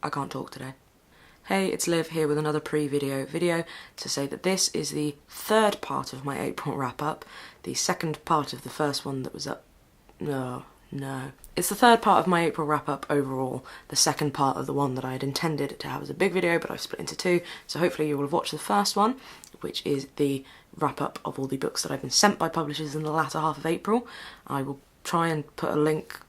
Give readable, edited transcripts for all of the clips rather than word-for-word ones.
I can't talk today. Hey, it's Liv here with another pre-video video to say that this is the third part of my April wrap-up, the second part of the first one that was up. No. It's the third part of my April wrap-up overall, the second part of the one that I had intended to have as a big video, but I've split into two, so hopefully you will have watched the first one, which is the wrap-up of all the books that I've been sent by publishers in the latter half of April. I will try and put a link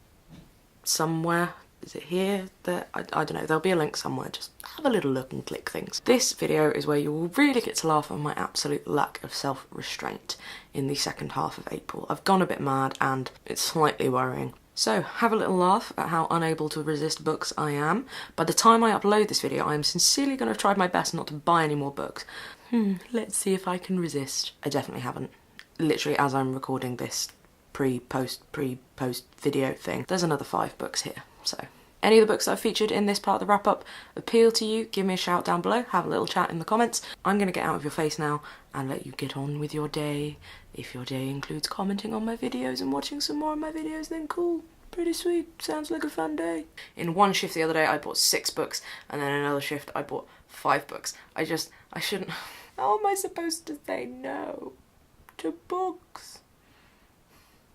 somewhere. Is it here? There? I don't know, there'll be a link somewhere, just have a little look and click things. This video is where you will really get to laugh at my absolute lack of self-restraint in the second half of April. I've gone a bit mad and it's slightly worrying. So, have a little laugh at how unable to resist books I am. By the time I upload this video, I am sincerely going to try my best not to buy any more books. Let's see if I can resist. I definitely haven't. Literally, as I'm recording this pre-post video thing, there's another 5 books here. So, any of the books that I've featured in this part of the wrap-up appeal to you, give me a shout down below, have a little chat in the comments. I'm going to get out of your face now and let you get on with your day. If your day includes commenting on my videos and watching some more of my videos, then cool. Pretty sweet. Sounds like a fun day. In one shift the other day, I bought 6 books, and then another shift, I bought 5 books. I shouldn't... How am I supposed to say no to books?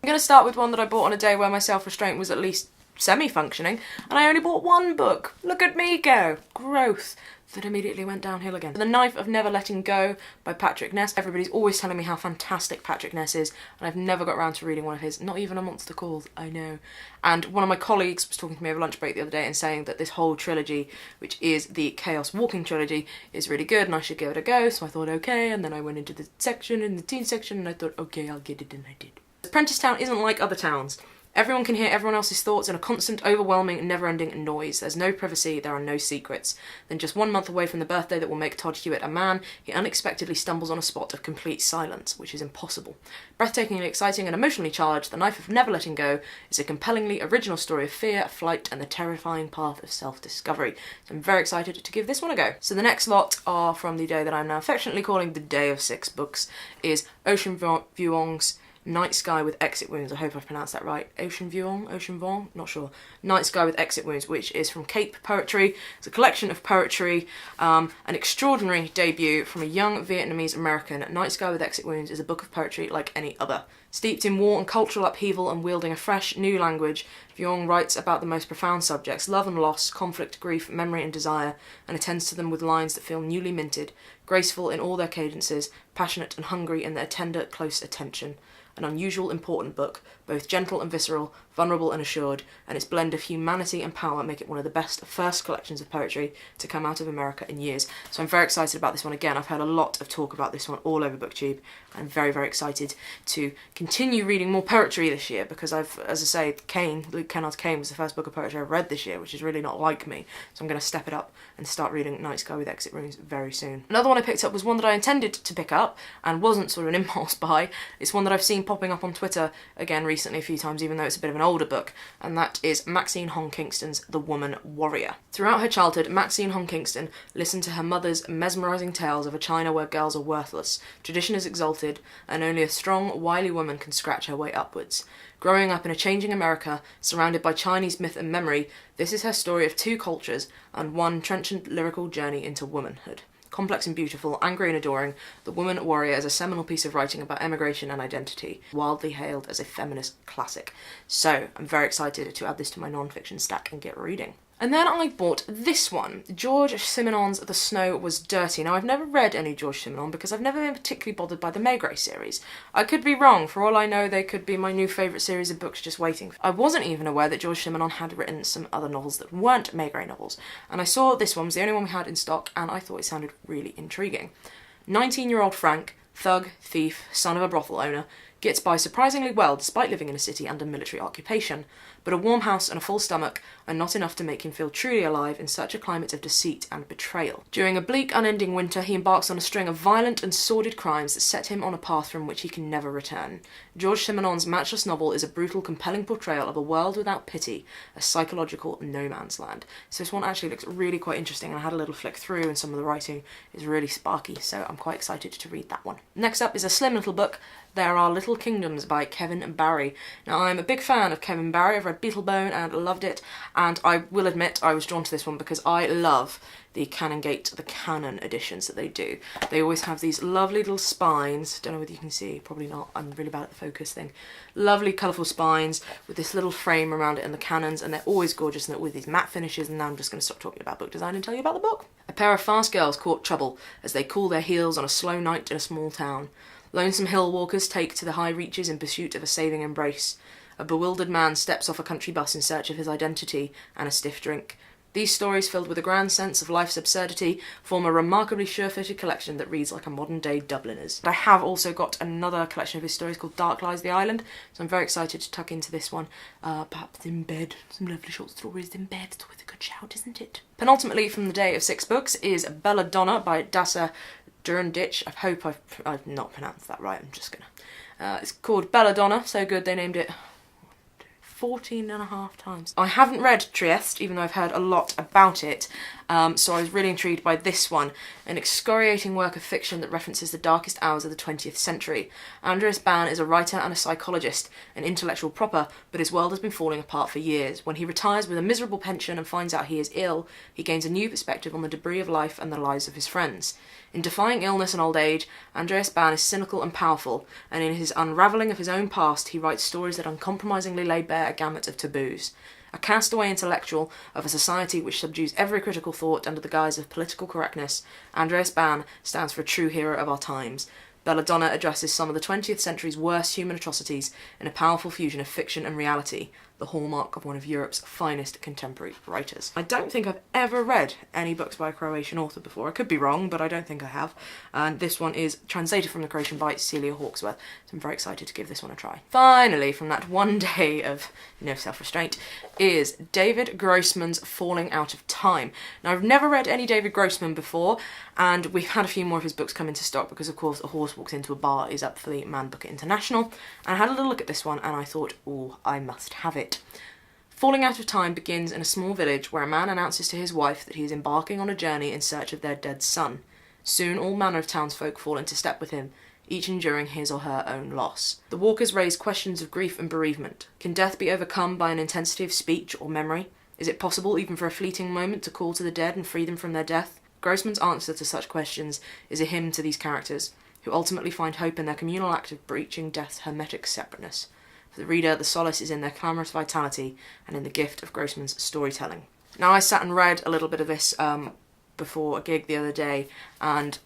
I'm going to start with one that I bought on a day where my self-restraint was at least semi-functioning, and I only bought 1 book. Look at me go. Growth. That immediately went downhill again. The Knife of Never Letting Go by Patrick Ness. Everybody's always telling me how fantastic Patrick Ness is, and I've never got around to reading one of his. Not even A Monster Calls, I know. And one of my colleagues was talking to me over lunch break the other day and saying that this whole trilogy, which is the Chaos Walking trilogy, is really good and I should give it a go, so I thought okay, and then I went into the section, in the teen section, and I thought okay, I'll get it, and I did. Apprentice Town isn't like other towns. Everyone can hear everyone else's thoughts in a constant, overwhelming, never-ending noise. There's no privacy, there are no secrets. Then just 1 month away from the birthday that will make Todd Hewitt a man, he unexpectedly stumbles on a spot of complete silence, which is impossible. Breathtakingly exciting and emotionally charged, The Knife of Never Letting Go is a compellingly original story of fear, flight, and the terrifying path of self-discovery. So I'm very excited to give this one a go. So the next lot are from the day that I'm now affectionately calling the Day of 6 Books, is Ocean Vuong's Night Sky with Exit Wounds. I hope I've pronounced that right. Ocean Vuong? Not sure. Night Sky with Exit Wounds, which is from Cape Poetry. It's a collection of poetry, an extraordinary debut from a young Vietnamese American. Night Sky with Exit Wounds is a book of poetry like any other. Steeped in war and cultural upheaval and wielding a fresh, new language, Vuong writes about the most profound subjects, love and loss, conflict, grief, memory and desire, and attends to them with lines that feel newly minted, graceful in all their cadences, passionate and hungry in their tender, close attention. An unusual, important book, both gentle and visceral, vulnerable and assured, and its blend of humanity and power make it one of the best first collections of poetry to come out of America in years. So I'm very excited about this one again. I've heard a lot of talk about this one all over BookTube. I'm very, very excited to continue reading more poetry this year because I've, as I say, Luke Kennard's Cane was the first book of poetry I've read this year, which is really not like me. So I'm going to step it up and start reading Night Sky with Exit Wounds very soon. Another one I picked up was one that I intended to pick up and wasn't sort of an impulse buy. It's one that I've seen popping up on Twitter again recently a few times, even though it's a bit of an older book, and that is Maxine Hong Kingston's The Woman Warrior. Throughout her childhood, Maxine Hong Kingston listened to her mother's mesmerising tales of a China where girls are worthless, tradition is exalted, and only a strong, wily woman can scratch her way upwards. Growing up in a changing America, surrounded by Chinese myth and memory, this is her story of 2 cultures and one trenchant lyrical journey into womanhood. Complex and beautiful, angry and adoring, The Woman Warrior is a seminal piece of writing about emigration and identity, wildly hailed as a feminist classic. So, I'm very excited to add this to my non-fiction stack and get reading. And then I bought this one, George Simenon's The Snow Was Dirty. Now, I've never read any George Simenon because I've never been particularly bothered by the Maigret series. I could be wrong. For all I know, they could be my new favourite series of books just waiting. I wasn't even aware that George Simenon had written some other novels that weren't Maigret novels. And I saw this one was the only one we had in stock, and I thought it sounded really intriguing. 19-year-old Frank, thug, thief, son of a brothel owner, gets by surprisingly well despite living in a city under military occupation, but a warm house and a full stomach are not enough to make him feel truly alive in such a climate of deceit and betrayal. During a bleak, unending winter, he embarks on a string of violent and sordid crimes that set him on a path from which he can never return. George Simenon's matchless novel is a brutal, compelling portrayal of a world without pity, a psychological no man's land. So this one actually looks really quite interesting, and I had a little flick through and some of the writing is really sparky, so I'm quite excited to read that one. Next up is a slim little book There Are Little Kingdoms by Kevin Barry. Now, I'm a big fan of Kevin Barry. I've read Beetlebone and loved it, and I will admit I was drawn to this one because I love the the Canon editions that they do. They always have these lovely little spines. Don't know whether you can see, probably not. I'm really bad at the focus thing. Lovely colourful spines with this little frame around it and the Canons, and they're always gorgeous and with these matte finishes. And now I'm just going to stop talking about book design and tell you about the book. A pair of fast girls court trouble as they cool their heels on a slow night in a small town. Lonesome hill walkers take to the high reaches in pursuit of a saving embrace. A bewildered man steps off a country bus in search of his identity and a stiff drink. These stories, filled with a grand sense of life's absurdity, form a remarkably sure-footed collection that reads like a modern-day Dubliners. I have also got another collection of his stories called Dark Lies the Island, so I'm very excited to tuck into this one, perhaps in bed. Some lovely short stories in bed. It's always a good shout, isn't it? Penultimately from the day of 6 books is Belladonna by Daša Drndić. I hope I've not pronounced that right, I'm just gonna... it's called Belladonna, so good they named it 14.5 times. I haven't read Trieste, even though I've heard a lot about it, so I was really intrigued by this one, an excoriating work of fiction that references the darkest hours of the 20th century. Andreas Ban is a writer and a psychologist, an intellectual proper, but his world has been falling apart for years. When he retires with a miserable pension and finds out he is ill, he gains a new perspective on the debris of life and the lives of his friends. In defying illness and old age, Andreas Ban is cynical and powerful, and in his unravelling of his own past, he writes stories that uncompromisingly lay bare a gamut of taboos. A castaway intellectual of a society which subdues every critical thought under the guise of political correctness, Andreas Ban stands for a true hero of our times. Belladonna addresses some of the 20th century's worst human atrocities in a powerful fusion of fiction and reality, the hallmark of one of Europe's finest contemporary writers. I don't think I've ever read any books by a Croatian author before. I could be wrong, but I don't think I have. And this one is translated from the Croatian by Celia Hawksworth, so I'm very excited to give this one a try. Finally, from that one day of no self-restraint, is David Grossman's Falling Out of Time. Now, I've never read any David Grossman before, and we've had a few more of his books come into stock because, of course, A Horse Walks Into a Bar is up for the Man Booker International. And I had a little look at this one, and I thought, oh, I must have it. Falling Out of Time begins in a small village where a man announces to his wife that he is embarking on a journey in search of their dead son. Soon all manner of townsfolk fall into step with him, each enduring his or her own loss. The walkers raise questions of grief and bereavement. Can death be overcome by an intensity of speech or memory? Is it possible, even for a fleeting moment, to call to the dead and free them from their death? Grossman's answer to such questions is a hymn to these characters, who ultimately find hope in their communal act of breaching death's hermetic separateness. For the reader, the solace is in their clamorous vitality and in the gift of Grossman's storytelling. Now, I sat and read a little bit of this before a gig the other day, and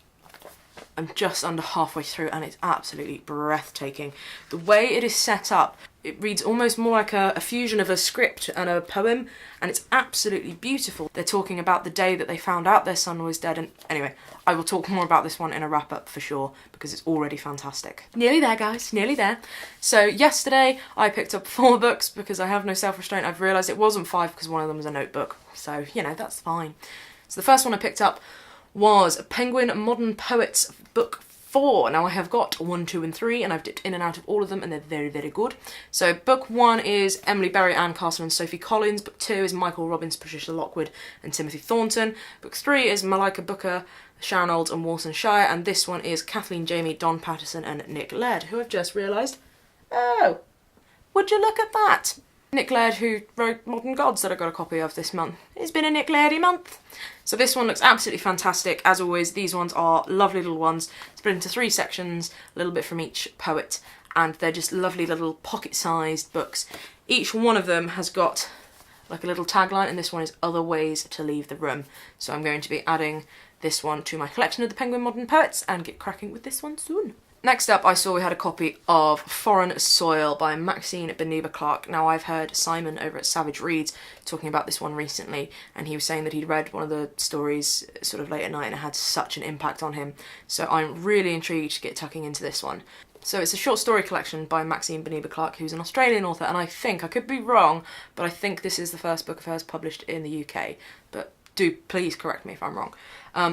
I'm just under halfway through, and it's absolutely breathtaking. The way it is set up, it reads almost more like a fusion of a script and a poem, and it's absolutely beautiful. They're talking about the day that they found out their son was dead, and anyway, I will talk more about this one in a wrap-up for sure, because it's already fantastic. Nearly there, guys, nearly there. So yesterday, I picked up 4 books because I have no self-restraint. I've realised it wasn't 5 because one of them was a notebook, so, you know, that's fine. So the first one I picked up was Penguin Modern Poets Book 4. Now I have got 1, 2 and 3 and I've dipped in and out of all of them and they're very, very good. So book 1 is Emily Berry, Anne Carson and Sophie Collins. Book 2 is Michael Robbins, Patricia Lockwood and Timothy Thornton. Book 3 is Malika Booker, Sharon Olds and Walton Shire, and this one is Kathleen Jamie, Don Paterson and Nick Laird, who I've just realised, oh, would you look at that? Nick Laird, who wrote Modern Gods that I got a copy of this month. It's been a Nick Lairdy month. So this one looks absolutely fantastic. As always, these ones are lovely little ones, split into 3 sections, a little bit from each poet, and they're just lovely little pocket-sized books. Each one of them has got like a little tagline, and this one is Other Ways to Leave the Room. So I'm going to be adding this one to my collection of the Penguin Modern Poets and get cracking with this one soon. Next up, I saw we had a copy of Foreign Soil by Maxine Beneba Clarke. Now, I've heard Simon over at Savage Reads talking about this one recently, and he was saying that he'd read one of the stories sort of late at night and it had such an impact on him. So I'm really intrigued to get tucking into this one. So it's a short story collection by Maxine Beneba Clarke, who's an Australian author, and I think, I could be wrong, but I think this is the first book of hers published in the UK. But do please correct me if I'm wrong.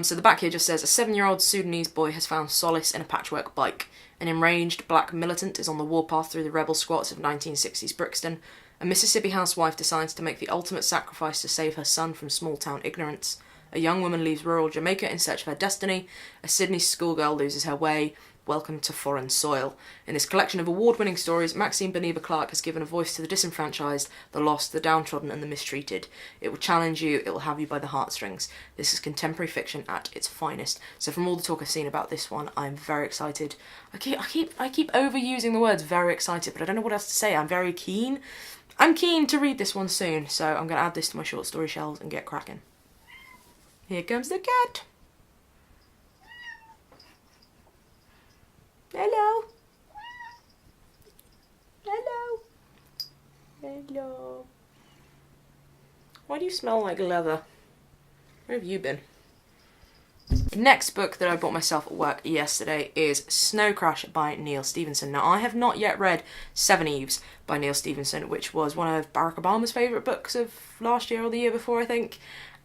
So the back here just says, a 7-year-old Sudanese boy has found solace in a patchwork bike. An enraged black militant is on the warpath through the rebel squats of 1960s Brixton. A Mississippi housewife decides to make the ultimate sacrifice to save her son from small-town ignorance. A young woman leaves rural Jamaica in search of her destiny. A Sydney schoolgirl loses her way. Welcome to Foreign Soil. In this collection of award-winning stories, Maxine Beneba Clarke has given a voice to the disenfranchised, the lost, the downtrodden and the mistreated. It will challenge you, it will have you by the heartstrings. This is contemporary fiction at its finest. So from all the talk I've seen about this one, I'm very excited. I keep overusing the words very excited, but I don't know what else to say. I'm very keen. I'm keen to read this one soon, so I'm going to add this to my short story shelves and get cracking. Here comes the cat. Hello. Hello. Hello. Why do you smell like leather? Where have you been? The next book that I bought myself at work yesterday is Snow Crash by Neal Stephenson. Now, I have not yet read Seven Eves by Neal Stephenson, which was one of Barack Obama's favourite books of last year or the year before, I think.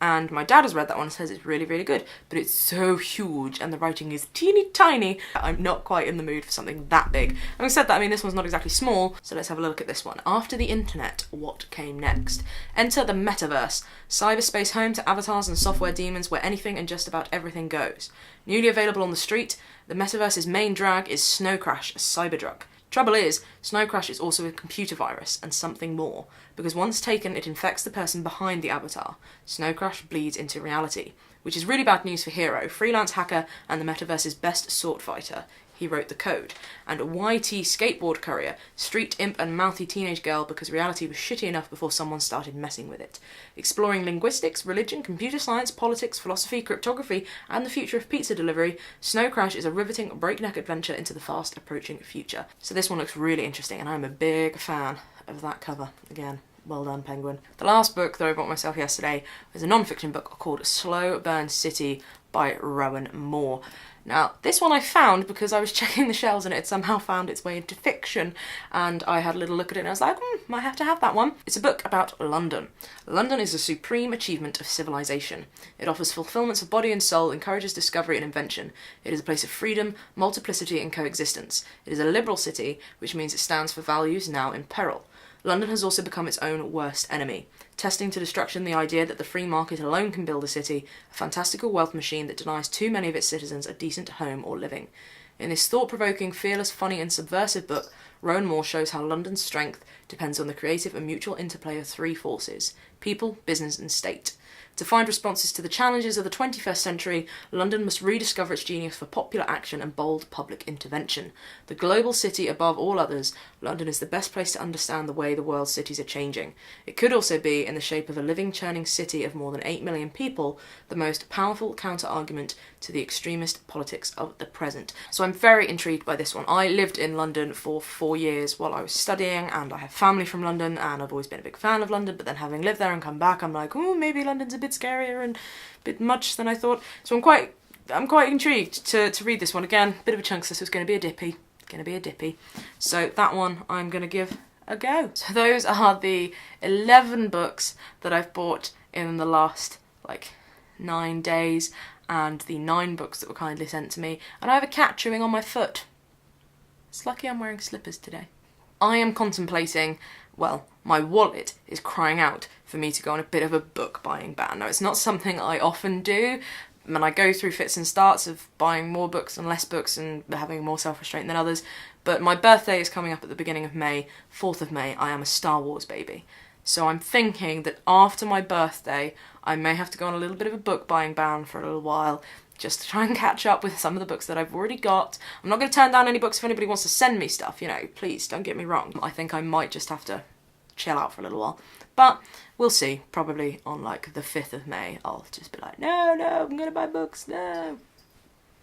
And my dad has read that one and says it's really, really good. But it's so huge and the writing is teeny tiny. I'm not quite in the mood for something that big. Having said that, I mean, this one's not exactly small, so let's have a look at this one. After the internet, what came next? Enter the metaverse, cyberspace home to avatars and software demons where anything and just about everything goes. Newly available on the street, the metaverse's main drag is Snow Crash, a cyberdrug. Trouble is, Snow Crash is also a computer virus and something more, because once taken it infects the person behind the avatar. Snow Crash bleeds into reality, which is really bad news for Hero, freelance hacker and the metaverse's best sword fighter. He wrote the code. And YT skateboard courier, street imp and mouthy teenage girl because reality was shitty enough before someone started messing with it. Exploring linguistics, religion, computer science, politics, philosophy, cryptography and the future of pizza delivery, Snow Crash is a riveting breakneck adventure into the fast approaching future. So this one looks really interesting and I'm a big fan of that cover. Again, well done, Penguin. The last book that I bought myself yesterday was a non-fiction book called Slow Burn City by Rowan Moore. Now, this one I found because I was checking the shelves and it had somehow found its way into fiction, and I had a little look at it and I was like, might have to have that one. It's a book about London. London is a supreme achievement of civilization. It offers fulfillments of body and soul, encourages discovery and invention. It is a place of freedom, multiplicity and coexistence. It is a liberal city, which means it stands for values now in peril. London has also become its own worst enemy, testing to destruction the idea that the free market alone can build a city, a fantastical wealth machine that denies too many of its citizens a decent home or living. In this thought-provoking, fearless, funny and subversive book, Rowan Moore shows how London's strength depends on the creative and mutual interplay of three forces: people, business and state. To find responses to the challenges of the 21st century, London must rediscover its genius for popular action and bold public intervention. The global city above all others, London is the best place to understand the way the world's cities are changing. It could also be, in the shape of a living, churning city of more than 8 million people, the most powerful counter-argument to the extremist politics of the present. So I'm very intrigued by this one. I lived in London for 4 years while I was studying, and I have family from London, and I've always been a big fan of London, but then having lived there and come back, I'm like, oh, maybe London's a bit scarier and a bit much than I thought. So I'm quite intrigued to read this one. Again, bit of a chunk, so this was going to be a dippy. So that one I'm going to give a go. So those are the 11 books that I've bought in the last, 9 days, and the 9 books that were kindly sent to me. And I have a cat chewing on my foot. It's lucky I'm wearing slippers today. I am contemplating, well, my wallet is crying out for me to go on a bit of a book buying ban. Now, it's not something I often do, and I go through fits and starts of buying more books and less books and having more self-restraint than others, but my birthday is coming up at the beginning of May, 4th of May. I am a Star Wars baby. So I'm thinking that after my birthday, I may have to go on a little bit of a book buying ban for a little while, just to try and catch up with some of the books that I've already got. I'm not going to turn down any books if anybody wants to send me stuff, please don't get me wrong. I think I might just have to chill out for a little while. But we'll see. Probably on the 5th of May, I'll just be like, no, I'm going to buy books, no.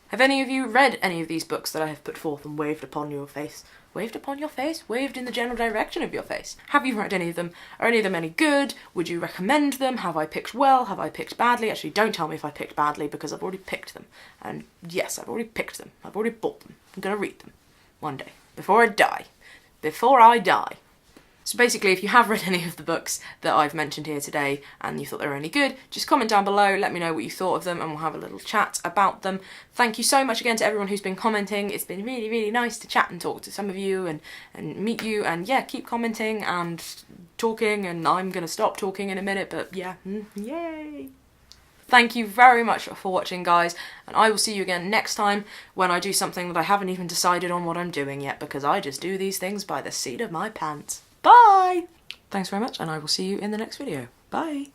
Have any of you read any of these books that I have put forth and waved upon your face? Waved upon your face? Waved in the general direction of your face? Have you read any of them? Are any of them any good? Would you recommend them? Have I picked well? Have I picked badly? Actually, don't tell me if I picked badly, because I've already picked them. And yes, I've already picked them. I've already bought them. I'm going to read them one day. Before I die. Before I die. So basically, if you have read any of the books that I've mentioned here today and you thought they were any good, just comment down below, let me know what you thought of them, and we'll have a little chat about them. Thank you so much again to everyone who's been commenting. It's been really, really nice to chat and talk to some of you and meet you, and yeah, keep commenting and talking, and I'm going to stop talking in a minute, but yeah, yay! Thank you very much for watching, guys, and I will see you again next time when I do something that I haven't even decided on what I'm doing yet, because I just do these things by the seat of my pants. Bye! Thanks very much, and I will see you in the next video. Bye!